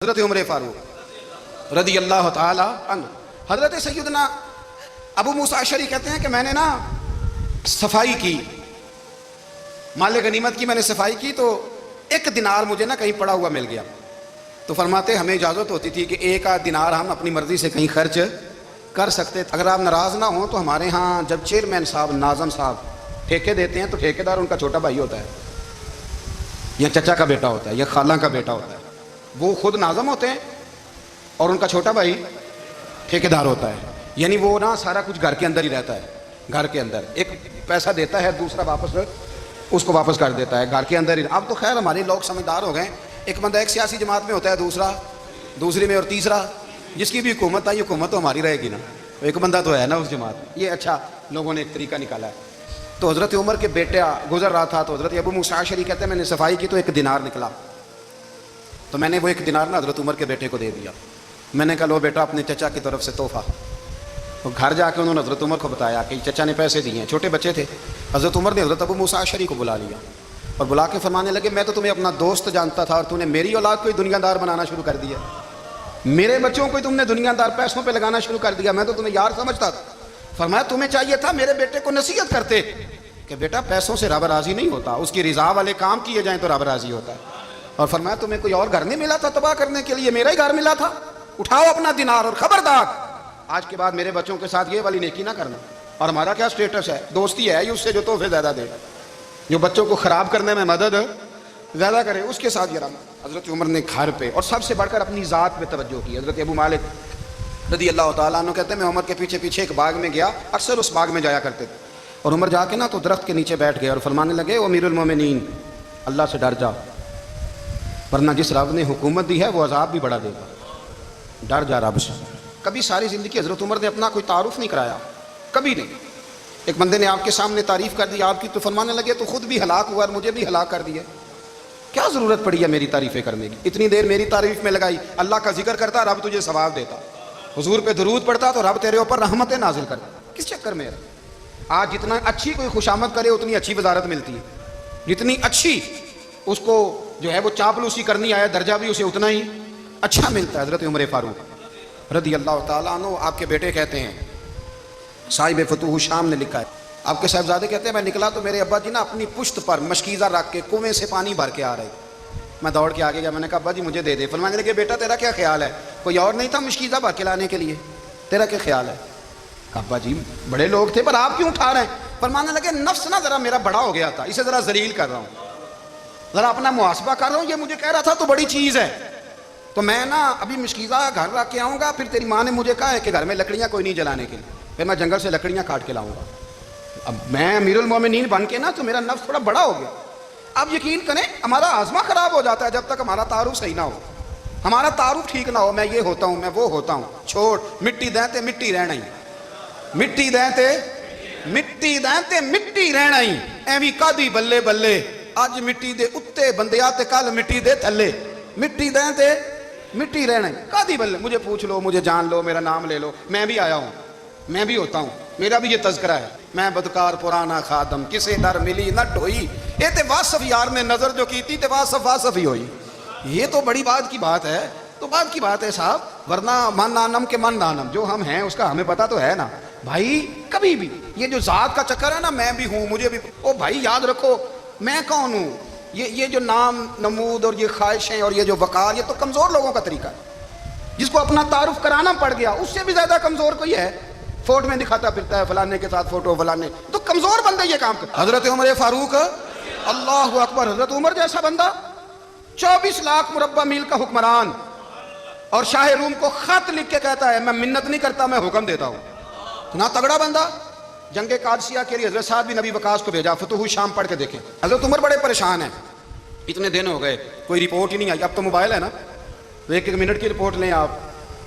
حضرت عمر فاروق رضی اللہ تعالی عنہ. حضرت سیدنا ابو موسیٰ اشعری کہتے ہیں کہ میں نے نا صفائی کی، مال غنیمت کی میں نے صفائی کی، تو ایک دینار مجھے نا کہیں پڑا ہوا مل گیا. تو فرماتے ہمیں اجازت ہوتی تھی کہ ایک آدھ دینار ہم اپنی مرضی سے کہیں خرچ کر سکتے. اگر آپ ناراض نہ ہوں تو ہمارے ہاں جب چیئرمین صاحب، ناظم صاحب ٹھیکے دیتے ہیں تو ٹھیکیدار ان کا چھوٹا بھائی ہوتا ہے، یا چچا کا بیٹا ہوتا ہے، یا خالہ کا بیٹا ہوتا ہے. وہ خود ناظم ہوتے ہیں اور ان کا چھوٹا بھائی ٹھیکیدار ہوتا ہے. یعنی وہ نا سارا کچھ گھر کے اندر ہی رہتا ہے. گھر کے اندر ایک پیسہ دیتا ہے، دوسرا واپس اس کو واپس کر دیتا ہے. گھر کے اندر ہی. اب تو خیر ہمارے لوگ سمجھدار ہو گئے. ایک بندہ ایک سیاسی جماعت میں ہوتا ہے، دوسرا دوسری میں، اور تیسرا جس کی بھی حکومت آئی، حکومت تو ہماری رہے گی نا. ایک بندہ تو ہے نا اس جماعت میں. یہ اچھا لوگوں نے ایک طریقہ نکالا ہے. تو حضرت عمر کے بیٹا گزر رہا تھا، تو حضرت ابو موسیٰ اشعری کہتے ہیں میں نے صفائی کی تو ایک دینار نکلا. تو میں نے وہ ایک دینار نا حضرت عمر کے بیٹے کو دے دیا. میں نے کہا لو بیٹا اپنے چچا کی طرف سے تحفہ. تو گھر جا کے انہوں نے حضرت عمر کو بتایا کہ چچا نے پیسے دیے ہیں. چھوٹے بچے تھے. حضرت عمر نے حضرت ابو موسیٰ اشعری کو بلا لیا اور بلا کے فرمانے لگے میں تو تمہیں اپنا دوست جانتا تھا اور تم نے میری اولاد کو ہی دنیا دار بنانا شروع کر دیا. میرے بچوں کو ہی تم نے دنیا دار پیسوں پہ لگانا شروع کر دیا. میں تو تمہیں یار سمجھتا تھا. فرمایا تمہیں چاہیے تھا میرے بیٹے کو نصیحت کرتے کہ بیٹا پیسوں سے رب راضی نہیں ہوتا، اس کی رضا والے کام کیے جائیں تو رب راضی ہوتا ہے. اور فرمایا تمہیں کوئی اور گھر نہیں ملا تھا تباہ کرنے کے لیے، میرا ہی گھر ملا تھا. اٹھاؤ اپنا دینار اور خبردار آج کے بعد میرے بچوں کے ساتھ یہ والی نیکی نہ کرنا. اور ہمارا کیا سٹیٹس ہے؟ دوستی ہے اس سے جو تحفے زیادہ دے، جو بچوں کو خراب کرنے میں مدد زیادہ کرے، اس کے ساتھ یہ رہا. حضرت عمر نے گھر پہ اور سب سے بڑھ کر اپنی ذات پہ توجہ کی. حضرت ابو مالک رضی اللہ تعالیٰ عنہ کہتے ہیں میں عمر کے پیچھے پیچھے ایک باغ میں گیا، اکثر اس باغ میں جایا کرتے تھے. اور عمر جا کے نا تو درخت کے نیچے بیٹھ گئے اور فرمانے لگے امیر المومنین اللہ سے ڈر جا، ورنہ جس رب نے حکومت دی ہے وہ عذاب بھی بڑا دے گا. ڈر جا رب سے. کبھی ساری زندگی حضرت عمر نے اپنا کوئی تعارف نہیں کرایا، کبھی نہیں. ایک بندے نے آپ کے سامنے تعریف کر دی آپ کی تو فرمانے لگے تو خود بھی ہلاک ہوا اور مجھے بھی ہلاک کر دیا. کیا ضرورت پڑی ہے میری تعریفیں کرنے کی؟ اتنی دیر میری تعریف میں لگائی. اللہ کا ذکر کرتا رب تجھے ثواب دیتا، حضور پہ درود پڑتا تو رب تیرے اوپر رحمتیں نازل کرتا. کس چکر میں ہے؟ آج جتنا اچھی کوئی خوشامد کرے اتنی اچھی وزارت ملتی ہے، جتنی اچھی اس کو جو ہے وہ چاپلوسی کرنی آئے درجہ بھی اسے اتنا ہی اچھا ملتا ہے. حضرت عمر فاروق رضی اللہ تعالیٰ عنہ آپ کے بیٹے کہتے ہیں، صاحب فتوح شام نے لکھا ہے، آپ کے صاحبزادے کہتے ہیں میں نکلا تو میرے ابا جی نا اپنی پشت پر مشکیزہ رکھ کے کنویں سے پانی بھر کے آ رہے. میں دوڑ کے آگے گیا، میں نے کہا ابا جی مجھے دے دے. فرمانے لگے بیٹا تیرا کیا خیال ہے، کوئی اور نہیں تھا مشکیزہ بھر کے لانے کے لیے، تیرا کیا خیال ہے؟ کہا ابا جی بڑے لوگ تھے پر آپ کیوں اٹھا رہے ہیں؟ فرمانے لگے نفس نا ذرا میرا بڑا ہو گیا تھا، اسے ذرا ذلیل کر رہا ہوں، ذرا اپنا محاسبہ کر رہا ہوں. یہ مجھے کہہ رہا تھا تو بڑی چیز ہے، تو میں نا ابھی مشکیزہ گھر رکھ کے آؤں گا، پھر تیری ماں نے مجھے کہا ہے کہ گھر میں لکڑیاں کوئی نہیں جلانے کے لیے، پھر میں جنگل سے لکڑیاں کاٹ کے لاؤں گا. اب میں امیر المومنین بن کے نا تو میرا نفس تھوڑا بڑا ہو گیا. اب یقین کریں ہمارا آزما خراب ہو جاتا ہے جب تک ہمارا تعارف صحیح نہ ہو، ہمارا تعارف ٹھیک نہ ہو. میں یہ ہوتا ہوں، میں وہ ہوتا ہوں. چھوڑ مٹی دیں تے مٹی رہنا ہی، مٹی دیں تے مٹی دیں تے مٹی رہنا ہی. ایویں کادی بلے بلے اج مٹی دے اتے بندیا تے کل مٹی دے تھلے. مٹی دیں تے مٹی رہنا ہی کادی بلے. مجھے پوچھ لو، مجھے جان لو، میرا نام لے لو، میں بھی آیا ہوں، میں بھی ہوتا ہوں، میرا بھی یہ تذکرہ ہے. میں بدکار پرانا خادم کسے در ملی نہ ڈھوئی، اے تے واصف یار نے نظر جو کی تھی تے واصف واصف ہی ہوئی. یہ تو بڑی بات کی بات ہے، تو بات کی بات ہے صاحب. ورنہ من نانم کے من نانم، جو ہم ہیں اس کا ہمیں پتہ تو ہے نا بھائی. کبھی بھی یہ جو ذات کا چکر ہے نا، میں بھی ہوں مجھے بھی، او بھائی یاد رکھو میں کون ہوں. یہ جو نام نمود اور یہ خواہشیں اور یہ جو وقار، یہ تو کمزور لوگوں کا طریقہ ہے. جس کو اپنا تعارف کرانا پڑ گیا اس سے بھی زیادہ کمزور کوئی ہے. فوٹو میں دکھاتا پھرتا ہے فلانے کے ساتھ فوٹو، فلانے تو کمزور بندے یہ کام کرتے. حضرت عمر فاروق اللہ اکبر، حضرت عمر جیسا بندہ 24 لاکھ مربع میل کا حکمران، اور شاہ روم کو خط لکھ کے کہتا ہے میں منت نہیں کرتا میں حکم دیتا ہوں. اتنا تگڑا بندہ. جنگ قادسیہ کے لیے حضرت سعد بن ابی وقاص کو بھیجا. فتوح شام پڑھ کے دیکھیں. حضرت عمر بڑے پریشان ہیں، اتنے دن ہو گئے کوئی رپورٹ ہی نہیں آئی. اب تو موبائل ہے نا، تو ایک منٹ کی رپورٹ لیں آپ،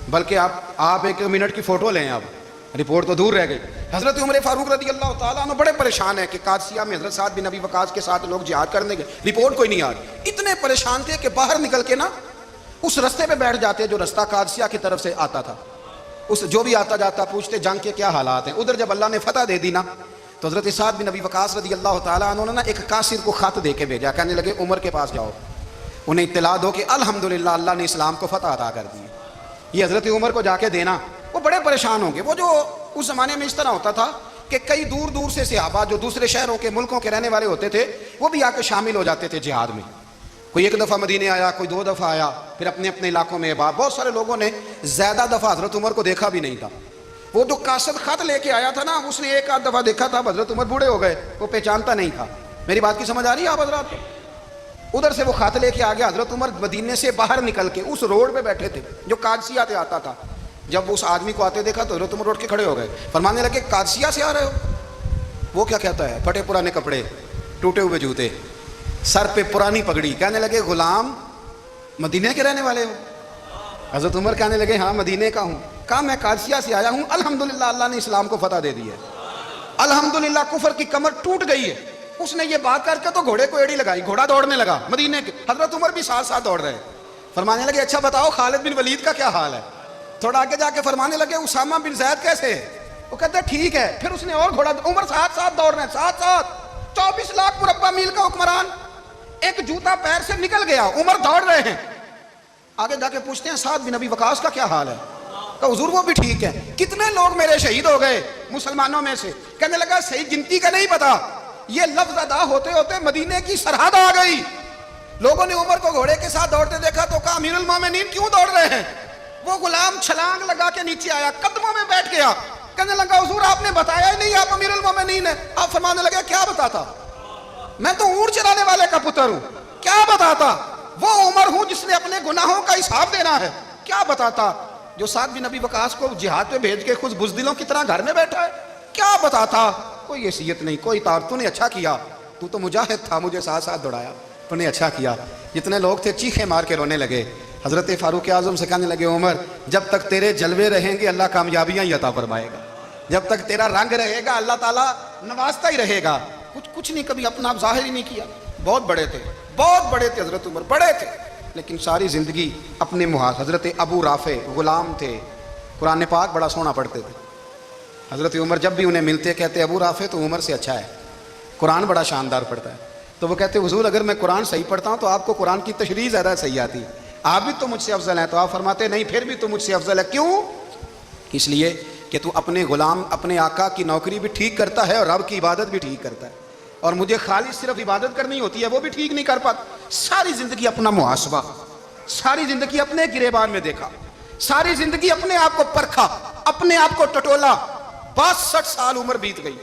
بلکہ آپ 1 منٹ کی فوٹو لیں. آپ رپورٹ تو دور رہ گئی. حضرت عمر فاروق رضی اللہ تعالیٰ عنہ بڑے پریشان ہیں کہ قادسیہ میں حضرت سعد بن ابی وقاص کے ساتھ لوگ جہاد کرنے گئے، رپورٹ کوئی نہیں آ رہی. اتنے پریشان تھے کہ باہر نکل کے نا اس رستے پہ بیٹھ جاتے جو رستہ قادسیہ کی طرف سے آتا تھا. اس جو بھی آتا جاتا پوچھتے جنگ کے کیا حالات ہیں. ادھر جب اللہ نے فتح دے دی نا تو حضرت سعد بن ابی وقاص رضی اللہ تعالیٰ عنہ نے نا ایک کاسر کو خط دے کے بھیجا. کہنے لگے عمر کے پاس جاؤ. انہیں اطلاع دو کہ الحمدللہ اللہ نے اسلام کو فتح عطا کر دی. یہ حضرت عمر کو جا کے دینا. وہ بڑے پریشان ہوں گے. وہ جو اس زمانے میں اس طرح ہوتا تھا کہ کئی دور دور سے صحابہ جو دوسرے شہروں کے ملکوں کے رہنے والے ہوتے تھے وہ بھی آ کے شامل ہو جاتے تھے جہاد میں. کوئی ایک دفعہ مدینے آیا, کوئی 2 دفعہ آیا, پھر اپنے اپنے علاقوں میں. بہت سارے لوگوں نے زیادہ دفعہ حضرت عمر کو دیکھا بھی نہیں تھا. وہ جو قاصد خط لے کے آیا تھا نا, اس نے 1 آدھ دفعہ دیکھا تھا. حضرت عمر بوڑھے ہو گئے, وہ پہچانتا نہیں تھا. میری بات کی سمجھ آ رہی ہے آپ حضرات کو؟ ادھر سے وہ خط لے کے آ گیا. حضرت عمر مدینے سے باہر نکل کے اس روڈ پہ بیٹھے تھے جو قادسیہ سے آتا تھا. جب اس آدمی کو آتے دیکھا تو حضرت عمر اٹھ کے کھڑے ہو گئے, فرمانے لگے قادسیہ سے آ رہے ہو؟ وہ کیا کہتا ہے, پھٹے پرانے کپڑے, ٹوٹے ہوئے جوتے, سر پہ پرانی پگڑی. کہنے لگے غلام مدینے کے رہنے والے ہو؟ حضرت عمر کہنے لگے ہاں مدینے کا ہوں. کہا میں قادسیہ سے آیا ہوں, الحمدللہ اللہ نے اسلام کو فتح دے دی ہے, الحمدللہ کفر کی کمر ٹوٹ گئی ہے. اس نے یہ بات کر کے تو گھوڑے کو ایڑی لگائی, گھوڑا دوڑنے لگا مدینے کے. حضرت عمر بھی ساتھ ساتھ دوڑ رہے. فرمانے لگے اچھا بتاؤ خالد بن ولید کا کیا حال ہے؟ تھوڑا آگے جا کے فرمانے لگے اسامہ بن زید کیسے ہے؟ وہ کہتے ہیں ٹھیک ہے. پھر اس نے اور گھوڑا, عمر ساتھ ساتھ دوڑ رہے ہیں, ساتھ ساتھ. 24 لاکھ مربع میل کا حکمران, ایک جوتا پیر سے نکل گیا, عمر دوڑ رہے ہیں. آگے جا کے پوچھتے ہیں سعد بن ابی وقاص کا کیا حال ہے؟ کہ حضور وہ بھی ٹھیک ہے. کتنے لوگ میرے شہید ہو گئے مسلمانوں میں سے؟ کہنے لگا صحیح گنتی کا نہیں پتا. یہ لفظ ادا ہوتے ہوتے مدینے کی سرحد آ گئی. لوگوں نے عمر کو گھوڑے کے ساتھ دوڑتے دیکھا تو کہا امیر المومنین کیوں دوڑ رہے ہیں؟ وہ غلام چھلانگ لگا کے نیچے آیا, قدموں میں بیٹھ گیا. کہنے لگا حضور آپ نے بتایا ہی نہیں آپ امیر المومنین ہیں. آپ فرمانے لگے کیا بتاتا, میں تو اونٹ چلانے والے کا پتر ہوں, کیا بتاتا. وہ عمر ہوں جس نے اپنے گناہوں کا حساب دینا ہے, کیا بتاتا. جو سعد بن ابی وقاص کو جہاد پہ بھیج کے خود بزدلوں کی طرح گھر میں بیٹھا ہے, کیا بتاتا. کوئی حیثیت نہیں, کوئی تار. تو نے اچھا کیا, تو مجاہد تھا, مجھے ساتھ ساتھ دوڑایا, تو نے اچھا کیا. جتنے لوگ تھے چیخے مار کے رونے لگے. حضرت فاروق اعظم سے کہنے لگے عمر جب تک تیرے جلوے رہیں گے اللہ کامیابیاں ہی عطا فرمائے گا, جب تک تیرا رنگ رہے گا اللہ تعالیٰ نوازتا ہی رہے گا. کچھ نہیں, کبھی اپنا ظاہر ہی نہیں کیا. بہت بڑے تھے, بہت بڑے تھے حضرت عمر, بڑے تھے, لیکن ساری زندگی اپنے محاذ. حضرت ابو رافع غلام تھے, قرآن پاک بڑا سونا پڑھتے تھے. حضرت عمر جب بھی انہیں ملتے کہتے ابو رافع تو عمر سے اچھا ہے, قرآن بڑا شاندار پڑھتا ہے. تو وہ کہتے حضور اگر میں قرآن صحیح پڑھتا ہوں تو آپ کو قرآن کی تشریح زیادہ صحیح آتی, آپ بھی تو مجھ سے افضل ہیں. تو آپ فرماتے نہیں پھر بھی تو مجھ سے افضل ہے. کیوں؟ اس لیے کہ تو اپنے غلام اپنے آقا کی نوکری بھی ٹھیک کرتا ہے اور رب کی عبادت بھی ٹھیک کرتا ہے, اور مجھے خالص صرف عبادت کرنی ہوتی ہے وہ بھی ٹھیک نہیں کر پاتا. ساری زندگی اپنا محاسبہ, ساری زندگی اپنے گریبان میں دیکھا, ساری زندگی اپنے آپ کو پرکھا, اپنے آپ کو ٹٹولا. 62 سال عمر بیت گئی.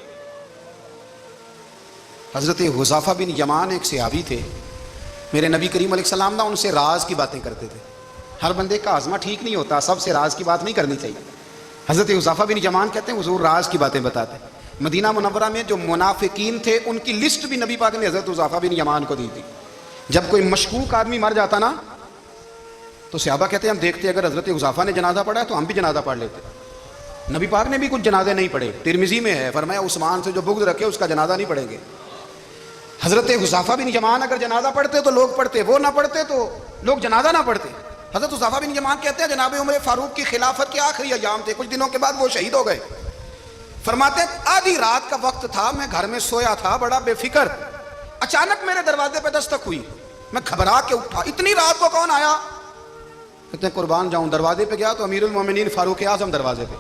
حضرت حذیفہ بن یمان ایک صحابی تھے, میرے نبی کریم علیہ السلام نا ان سے راز کی باتیں کرتے تھے. ہر بندے کا ہاضمہ ٹھیک نہیں ہوتا, سب سے راز کی بات نہیں کرنی چاہیے. حضرت حذیفہ بن یمان کہتے ہیں حضور راز کی باتیں بتاتے. مدینہ منورہ میں جو منافقین تھے ان کی لسٹ بھی نبی پاک نے حضرت حذیفہ بن یمان کو دی تھی. جب کوئی مشکوک آدمی مر جاتا نا تو صحابہ کہتے ہیں ہم دیکھتے اگر حضرت حذیفہ نے جنازہ پڑھا ہے تو ہم بھی جنازہ پڑھ لیتے. نبی پاک نے بھی کچھ جنازے نہیں پڑھے. ترمذی میں ہے, فرمایا عثمان سے جو بغض رکھے اس کا جنازہ نہیں پڑھیں گے. حضرت حذیفہ بن یمان اگر جنازہ پڑھتے تو لوگ پڑھتے, وہ نہ پڑھتے تو لوگ جنازہ نہ پڑھتے. حضرت حذیفہ بن یمان کہتے ہیں جناب عمر فاروق کی خلافت کے آخری ایام تھے, کچھ دنوں کے بعد وہ شہید ہو گئے. فرماتے آدھی رات کا وقت تھا, میں گھر میں سویا تھا بڑا بے فکر, اچانک میرے دروازے پہ دستک ہوئی, میں گھبرا کے اٹھا, اتنی رات کو کون آیا؟ کہتے ہیں قربان جاؤں, دروازے پہ گیا تو امیر المومنین فاروق اعظم دروازے پہ.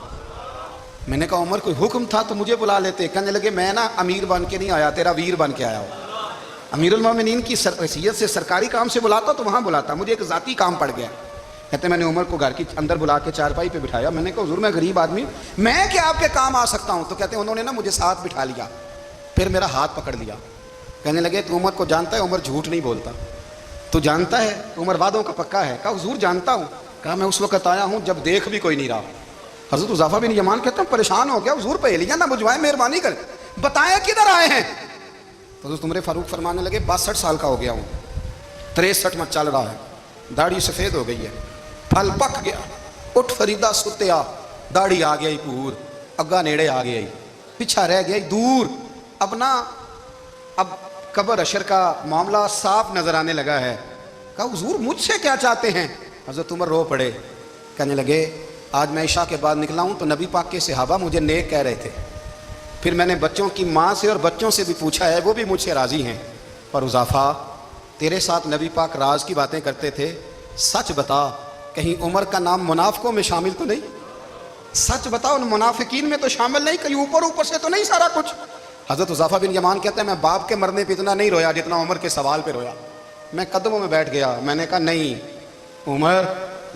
میں نے کہا عمر کوئی حکم تھا تو مجھے بلا لیتے. کہنے لگے میں نا امیر بن کے نہیں آیا, تیرا ویر بن کے آیا ہوں. امیر المومنین کی حیثیت سے سرکاری کام سے بلاتا تو وہاں بلاتا, مجھے ایک ذاتی کام پڑ گیا. کہتے میں نے عمر کو گھر کی اندر بلا کے چارپائی پہ بٹھایا. میں نے کہا حضور میں غریب آدمی, میں کیا آپ کے کام آ سکتا ہوں؟ تو کہتے ہیں انہوں نے نا مجھے ساتھ بٹھا لیا, پھر میرا ہاتھ پکڑ لیا. کہنے لگے تو عمر کو جانتا ہے؟ عمر جھوٹ نہیں بولتا. تو جانتا ہے؟ عمر وعدوں کا پکا ہے. کہا حضور جانتا ہوں. کہا میں اس وقت آیا ہوں جب دیکھ بھی کوئی نہیں رہا. حضرت حذیفہ بن یمان کہتے ہیں پریشان ہو گیا, حضور پہیلیاں نہ بجھوائیں, مہربانی کر بتائیں کدھر آئے ہیں. تو حضرت عمر فاروق فرمانے لگے 62 سال کا ہو گیا ہوں, 63 میں چل رہا ہے, داڑھی سفید ہو گئی ہے, پھل پک گیا, اٹھ فریدہ ستیا, داڑھی آ گئی پور, اگا نیڑے آ گئی, پیچھا رہ گیا دور. اب قبر اشر کا معاملہ صاف نظر آنے لگا ہے. کہا حضور مجھ سے کیا چاہتے ہیں؟ حضرت عمر رو پڑے, کہنے لگے آج میں عشاء کے بعد نکلا ہوں تو نبی پاک کے صحابہ مجھے نیک کہہ رہے تھے, پھر میں نے بچوں کی ماں سے اور بچوں سے بھی پوچھا ہے, وہ بھی مجھ سے راضی ہیں, پر حذیفہ تیرے ساتھ نبی پاک راز کی باتیں کرتے تھے، سچ بتا کہیں عمر کا نام منافقوں میں شامل تو نہیں؟ سچ بتا ان منافقین میں تو شامل نہیں، کہیں اوپر سے تو نہیں سارا کچھ؟ حضرت حذیفہ بن یمان کہتے ہیں میں باپ کے مرنے پہ اتنا نہیں رویا جتنا عمر کے سوال پہ رویا. میں قدموں میں بیٹھ گیا، میں نے کہا نہیں عمر،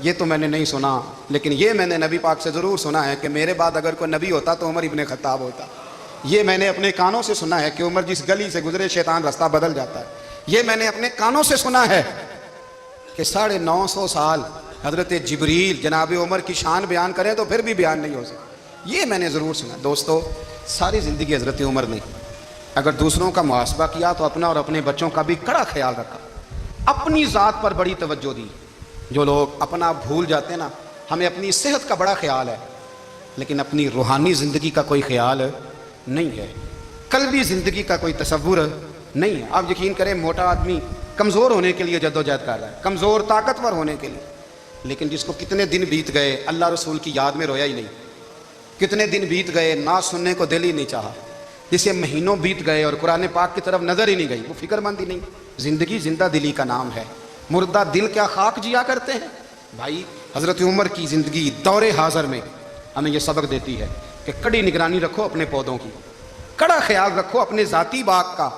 یہ تو میں نے نہیں سنا، لیکن یہ میں نے نبی پاک سے ضرور سنا ہے کہ میرے بعد اگر کوئی نبی ہوتا تو عمر ابن خطاب ہوتا. یہ میں نے اپنے کانوں سے سنا ہے کہ عمر جس گلی سے گزرے شیطان رستہ بدل جاتا ہے. یہ میں نے اپنے کانوں سے سنا ہے کہ 950 سال حضرت جبریل جناب عمر کی شان بیان کریں تو پھر بھی بیان نہیں ہو سکتا. یہ میں نے ضرور سنا. دوستو ساری زندگی حضرت عمر نے اگر دوسروں کا محاسبہ کیا تو اپنا اور اپنے بچوں کا بھی کڑا خیال رکھا. اپنی ذات پر بڑی توجہ دی. جو لوگ اپنا بھول جاتے ہیں نا، ہمیں اپنی صحت کا بڑا خیال ہے لیکن اپنی روحانی زندگی کا کوئی خیال نہیں ہے، قلبی زندگی کا کوئی تصور نہیں ہے. آپ یقین کریں موٹا آدمی کمزور ہونے کے لیے جدوجہد کر رہا ہے، کمزور طاقتور ہونے کے لیے، لیکن جس کو کتنے دن بیت گئے اللہ رسول کی یاد میں رویا ہی نہیں، کتنے دن بیت گئے نہ سننے کو دل ہی نہیں چاہا، جسے مہینوں بیت گئے اور قرآن پاک کی طرف نظر ہی نہیں گئی، وہ فکر مند ہی نہیں. زندگی زندہ دلی کا نام ہے، مردہ دل کیا خاک جیا کرتے ہیں. بھائی حضرت عمر کی زندگی دور حاضر میں ہمیں یہ سبق دیتی ہے کہ کڑی نگرانی رکھو اپنے پودوں کی، کڑا خیال رکھو اپنے ذاتی باغ کا،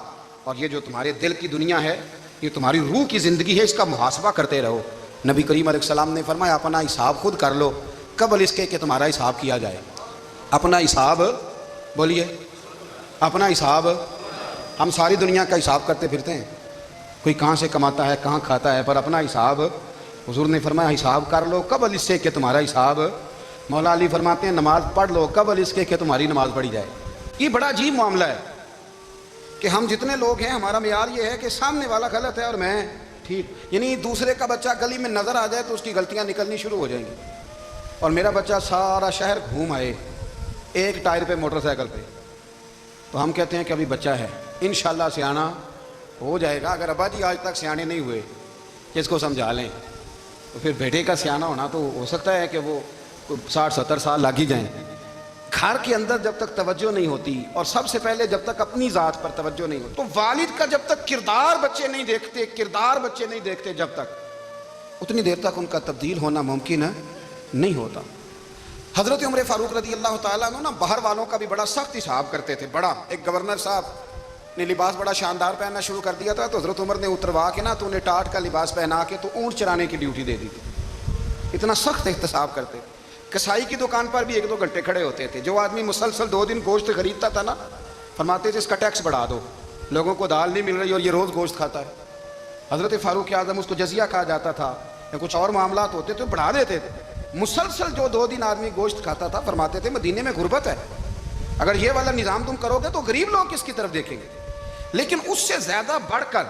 اور یہ جو تمہارے دل کی دنیا ہے یہ تمہاری روح کی زندگی ہے، اس کا محاسبہ کرتے رہو. نبی کریم علیہ السلام نے فرمایا اپنا حساب خود کر لو قبل اس کے کہ تمہارا حساب کیا جائے. اپنا حساب بولیے، اپنا حساب. ہم ساری دنیا کا حساب کرتے پھرتے ہیں، کوئی کہاں سے کماتا ہے کہاں کھاتا ہے، پر اپنا حساب حضور نے فرمایا حساب کر لو قبل اس سے کہ تمہارا حساب. مولا علی فرماتے ہیں نماز پڑھ لو قبل اس کے کہ تمہاری نماز پڑھی جائے. یہ بڑا عجیب معاملہ ہے کہ ہم جتنے لوگ ہیں ہمارا معیار یہ ہے کہ سامنے والا غلط ہے اور میں ٹھیک، یعنی دوسرے کا بچہ گلی میں نظر آ جائے تو اس کی غلطیاں نکلنی شروع ہو جائیں گی، اور میرا بچہ سارا شہر گھوم آئے ایک ٹائر پہ موٹر سائیکل پہ تو ہم کہتے ہیں کہ ابھی بچہ ہے انشاءاللہ سیانا ہو جائے گا. اگر ابا جی آج تک سیانے نہیں ہوئے کہ اس کو سمجھا لیں تو پھر بیٹے کا سیانا ہونا تو ہو سکتا ہے کہ وہ 60-70 سال لگ ہی جائیں. گھر کے اندر جب تک توجہ نہیں ہوتی، اور سب سے پہلے جب تک اپنی ذات پر توجہ نہیں ہوتی، تو والد کا جب تک کردار بچے نہیں دیکھتے جب تک، اتنی دیر تک ان کا تبدیل ہونا ممکن نہیں ہوتا. حضرت عمر فاروق رضی اللہ تعالیٰ عنہ باہر والوں کا بھی بڑا سخت حساب کرتے تھے. بڑا ایک گورنر صاحب نے لباس بڑا شاندار پہننا شروع کر دیا تھا تو حضرت عمر نے اتروا کے نا تو انہیں ٹاٹ کا لباس پہنا کے تو اونٹ چرانے کی ڈیوٹی دے دی تھی. اتنا سخت احتساب کرتے تھے. کسائی کی دکان پر بھی 1-2 گھنٹے کھڑے ہوتے تھے. جو آدمی مسلسل 2 دن گوشت خریدتا تھا نا، فرماتے تھے اس کا ٹیکس بڑھا دو، لوگوں کو دال نہیں مل رہی اور یہ روز گوشت کھاتا ہے. حضرت فاروق اعظم اس کو جزیہ کہا جاتا تھا یا کچھ اور معاملات ہوتے تھے بڑھا دیتے تھے. مسلسل جو 2 دن آدمی گوشت کھاتا تھا فرماتے تھے مدینے میں غربت ہے، اگر یہ والا نظام تم کرو گے تو غریب لوگ کس کی طرف دیکھیں گے. لیکن اس سے زیادہ بڑھ کر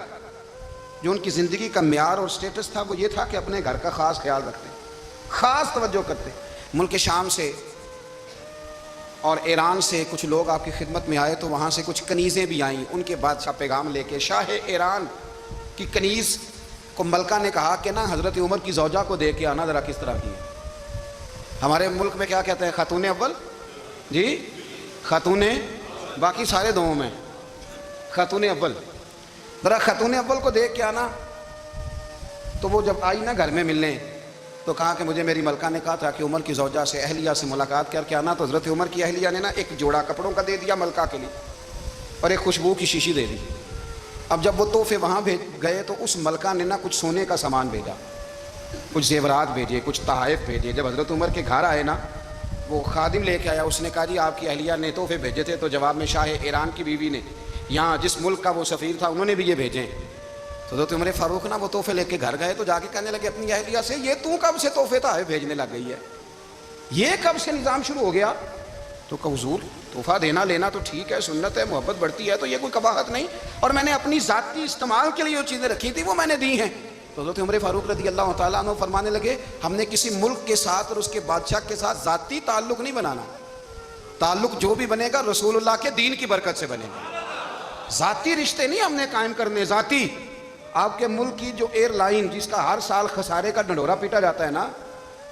جو ان کی زندگی کا معیار اور سٹیٹس تھا وہ یہ تھا کہ اپنے گھر کا خاص خیال رکھتے، خاص توجہ کرتے. ملک شام سے اور ایران سے کچھ لوگ آپ کی خدمت میں آئے تو وہاں سے کچھ کنیزیں بھی آئیں. ان کے بادشاہ پیغام لے کے، شاہ ایران کی کنیز کو ملکہ نے کہا کہ نا حضرت عمر کی زوجہ کو دے کے آنا ذرا کس طرح کی ہے. ہمارے ملک میں کیا کہتے ہیں خاتون اول، جی خاتون، باقی سارے دووں میں خاتون اول، ذرا خاتون اول کو دیکھ کے آنا. تو وہ جب آئی نا گھر میں ملنے تو کہا کہ مجھے میری ملکہ نے کہا تھا کہ عمر کی زوجہ سے اہلیہ سے ملاقات کر کے آنا. تو حضرت عمر کی اہلیہ نے نا ایک جوڑا کپڑوں کا دے دیا ملکہ کے لیے اور ایک خوشبو کی شیشی دے دی. اب جب وہ تحفے وہاں بھیج گئے تو اس ملکہ نے نا کچھ سونے کا سامان بھیجا، کچھ زیورات بھیجے، کچھ تحائف بھیجے. جب حضرت عمر کے گھر آئے نا وہ خادم لے کے آیا، اس نے کہا جی آپ کی اہلیہ نے تحفے بھیجے تھے. تو جواب میں شاہ ایران کی بیوی نے، یہاں جس ملک کا وہ سفیر تھا انہوں نے بھی یہ بھیجے. تو حضرت عمر فاروق نا وہ تحفے لے کے گھر گئے تو جا کے کہنے لگے اپنی اہلیہ سے یہ تو کب سے تحفے تحائف بھیجنے لگ گئی ہے، یہ کب سے نظام شروع ہو گیا؟ تو کہ حضور تحفہ دینا لینا تو ٹھیک ہے، سنت ہے، محبت بڑھتی ہے، تو یہ کوئی قباحت نہیں، اور میں نے اپنی ذاتی استعمال کے لیے جو چیزیں رکھی تھی وہ میں نے دی ہیں. تو حضرت عمر فاروق رضی اللہ تعالیٰ عنہ فرمانے لگے ہم نے کسی ملک کے ساتھ اور اس کے بادشاہ کے ساتھ ذاتی تعلق نہیں بنانا. تعلق جو بھی بنے گا رسول اللہ کے دین کی برکت سے بنے گا. ذاتی رشتے نہیں ہم نے قائم کرنے. ذاتی آپ کے ملک کی جو ایئر لائن جس کا ہر سال خسارے کا ڈنڈورا پیٹا جاتا ہے نا،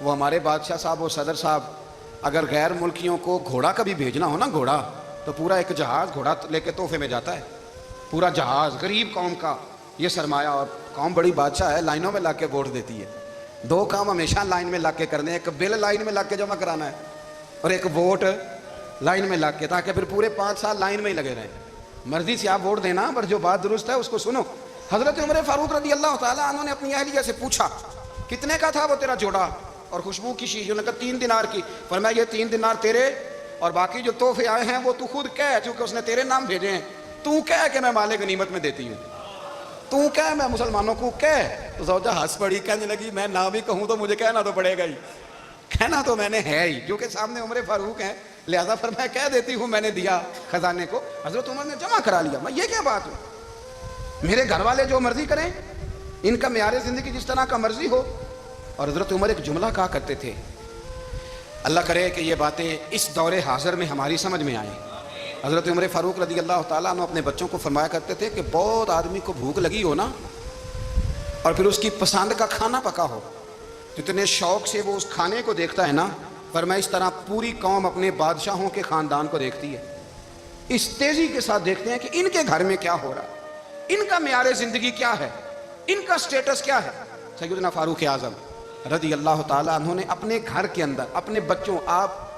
وہ ہمارے بادشاہ صاحب اور صدر صاحب اگر غیر ملکیوں کو گھوڑا کبھی بھیجنا ہو نا، گھوڑا تو پورا ایک جہاز گھوڑا لے کے تحفے میں جاتا ہے، پورا جہاز غریب قوم کا یہ سرمایہ، اور قوم بڑی بادشاہ ہے، لائنوں میں لگ کے ووٹ دیتی ہے. 2 کام ہمیشہ لائن میں لگ کے کرنے، ایک بل لائن میں لگ کے جمع کرانا ہے اور ایک ووٹ لائن میں لگ کے، تاکہ پھر پورے 5 سال لائن میں ہی لگے رہیں. مرضی سے آپ ووٹ دینا، پر جو بات درست ہے اس کو سنو. حضرت عمر فاروق رضی اللہ تعالیٰ عنہ نے اپنی اہلیہ سے پوچھا کتنے کا تھا وہ تیرا جوڑا اور خوشبو کی شیشی؟ انہوں نے کہا 3 دینار کی. فرمایا یہ 3 دینار تیرے اور باقی جو تحفے آئے ہیں وہ تو خود کہہ، چونکہ اس نے تیرے نام بھیجے ہیں. تو کہہ کہ میں مال غنیمت میں دیتی ہوں، تو کہہ میں مسلمانوں کو کہہ. تو زوجہ ہنس پڑی، کہنے لگی میں نہ بھی کہوں تو مجھے کہنا تو پڑے گا ہی، کہنا تو میں نے ہے ہی، کیونکہ سامنے عمر فاروق ہیں، لہذا فرمایا کہہ دیتی ہوں میں نے دیا خزانے کو. حضرت عمر نے جمع کرا لیا. میں یہ کیا بات ہوں، میرے گھر والے جو مرضی کریں، ان کا معیار زندگی جس طرح کا مرضی ہو. اور حضرت عمر ایک جملہ کہا کرتے تھے، اللہ کرے کہ یہ باتیں اس دور حاضر میں ہماری سمجھ میں آئیں. حضرت عمر فاروق رضی اللہ تعالیٰ عنہ اپنے بچوں کو فرمایا کرتے تھے کہ بہت آدمی کو بھوک لگی ہو نا، اور پھر اس کی پسند کا کھانا پکا ہو، جتنے شوق سے وہ اس کھانے کو دیکھتا ہے نا، فرمایا اس طرح پوری قوم اپنے بادشاہوں کے خاندان کو دیکھتی ہے. اس تیزی کے ساتھ دیکھتے ہیں کہ ان کے گھر میں کیا ہو رہا ہے، ان کا معیار زندگی کیا ہے، ان کا سٹیٹس کیا ہے. سیدنا فاروق اعظم رضی اللہ تعالیٰ عنہ نے اپنے گھر کے اندر اپنے بچوں، آپ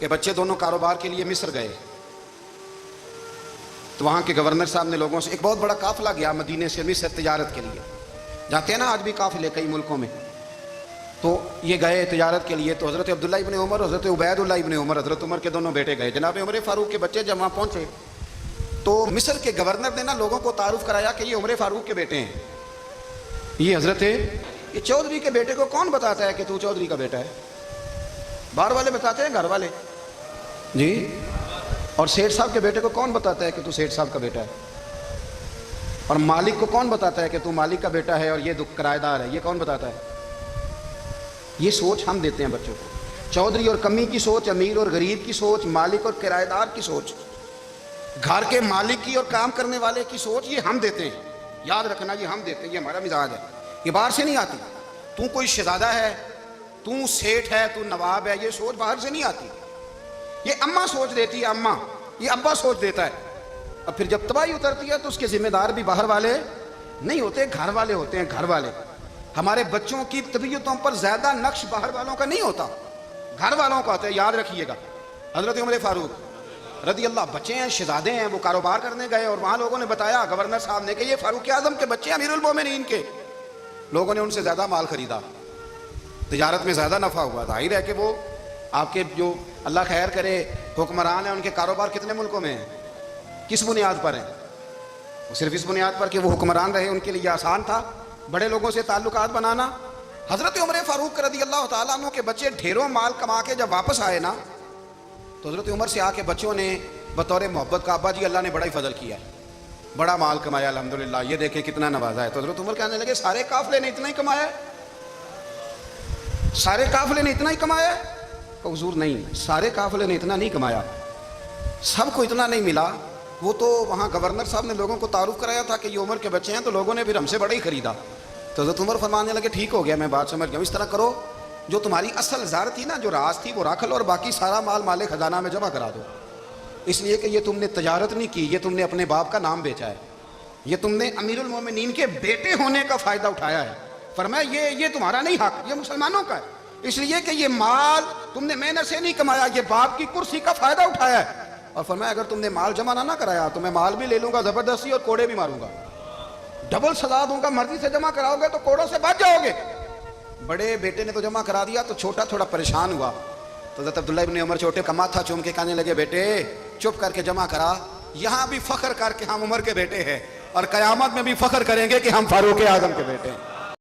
کہ بچے دونوں کاروبار کے لیے مصر گئے، تو وہاں کے گورنر صاحب نے لوگوں سے، ایک بہت بڑا قافلہ گیا مدینے سے مصر تجارت کے لیے، جاتے ہیں نا آج بھی قافلے کئی ملکوں میں، تو یہ گئے تجارت کے لیے. تو حضرت عبداللہ ابن عمر، حضرت عبید اللہ ابن عمر، حضرت عمر کے دونوں بیٹے گئے. جناب عمر فاروق کے بچے جب وہاں پہنچے تو مصر کے گورنر نے نا لوگوں کو تعارف کرایا کہ یہ عمر فاروق کے بیٹے ہیں. یہ حضرت یہ چودھری کے بیٹے کو کون بتاتا ہے کہ تو چودھری کا بیٹا ہے؟ باہر والے بتاتے ہیں، گھر والے جی. اور سیٹھ صاحب کے بیٹے کو کون بتاتا ہے کہ تو سیٹھ صاحب کا بیٹا ہے؟ اور مالک کو کون بتاتا ہے کہ تو مالک کا بیٹا ہے اور یہ کرایہ دار ہے؟ یہ کون بتاتا ہے؟ یہ سوچ ہم دیتے ہیں بچوں کو. چودھری اور کمی کی سوچ، امیر اور غریب کی سوچ، مالک اور کرایہ دار کی سوچ، گھر کے مالک کی اور کام کرنے والے کی سوچ، یہ ہم دیتے ہیں. یاد رکھنا یہ ہم دیتے ہیں، یہ ہمارا مزاج ہے، یہ باہر سے نہیں آتی. تو کوئی شہزادہ ہے، تو سیٹھ ہے، تو نواب ہے، یہ سوچ باہر سے نہیں آتی. یہ اماں سوچ دیتی ہے، اماں، یہ ابا سوچ دیتا ہے. اور پھر جب تباہی اترتی ہے تو اس کے ذمہ دار بھی باہر والے نہیں ہوتے، گھر والے ہوتے ہیں. گھر والے ہمارے بچوں کی طبیعتوں پر زیادہ نقش باہر والوں کا نہیں ہوتا، گھر والوں کا ہوتا ہے. یاد رکھیے گا. حضرت عمر فاروق رضی اللہ، بچے ہیں، شہزادے ہیں، وہ کاروبار کرنے گئے اور وہاں لوگوں نے بتایا گورنر صاحب نے کہ یہ فاروق اعظم کے بچے، امیر المومنین کے. لوگوں نے ان سے زیادہ مال خریدا، تجارت میں زیادہ نفع ہوا. ظاہر ہے کہ وہ آپ کے جو اللہ خیر کرے حکمران ہیں، ان کے کاروبار کتنے ملکوں میں ہیں، کس بنیاد پر ہیں؟ وہ صرف اس بنیاد پر کہ وہ حکمران رہے، ان کے لیے آسان تھا بڑے لوگوں سے تعلقات بنانا. حضرت عمر فاروق رضی اللہ تعالیٰ عنہ کے بچے ڈھیروں مال کما کے جب واپس آئے نا، تو حضرت عمر سے آ کے بچوں نے بطور محبت کا، ابا جی اللہ نے بڑا ہی فضل کیا ہے، بڑا مال کمایا الحمدللہ، یہ دیکھیں کتنا نوازا ہے. تو حضرت عمر کہنے لگے سارے قافلے نے اتنا ہی کمایا ہے؟ سارے قافلے نے اتنا ہی کمایا ہے؟ کہ حضور نہیں، سارے قافلے نے اتنا نہیں کمایا، سب کو اتنا نہیں ملا. وہ تو وہاں گورنر صاحب نے لوگوں کو تعارف کرایا تھا کہ یہ عمر کے بچے ہیں، تو لوگوں نے پھر ہم سے بڑا ہی خریدا. تو حضرت عمر فرمانے لگے ٹھیک ہو گیا، میں بات سمجھ گیا. اس طرح کرو، جو تمہاری اصل زر تھی نا، جو راز تھی، وہ رکھ لو اور باقی سارا مال مال خزانہ میں جمع کرا دو. اس لیے کہ یہ تم نے تجارت نہیں کی، یہ تم نے اپنے باپ کا نام بیچا ہے، یہ تم نے امیر المومنین کے بیٹے ہونے کا فائدہ اٹھایا ہے. فرمایا یہ تمہارا نہیں حق، یہ مسلمانوں کا ہے. اس لیے کہ یہ مال تم نے محنت سے نہیں کمایا، یہ باپ کی کرسی کا فائدہ اٹھایا ہے. اور فرمایا اگر تم نے مال جمع نہ کرایا تو میں مال بھی لے لوں گا زبردستی اور کوڑے بھی ماروں گا، ڈبل سزا دوں گا. مرضی سے جمع کراؤ گے تو کوڑوں سے بچ جاؤ گے. بڑے بیٹے نے تو جمع کرا دیا، تو چھوٹا تھوڑا پریشان ہوا. تو حضرت عبداللہ ابن عمر چھوٹے کا ماتھا چوم کے کہنے لگے بیٹے چپ کر کے جمع کرا، یہاں بھی فخر کر کے ہم عمر کے بیٹے ہیں، اور قیامت میں بھی فخر کریں گے کہ ہم فاروق اعظم کے بیٹے ہیں.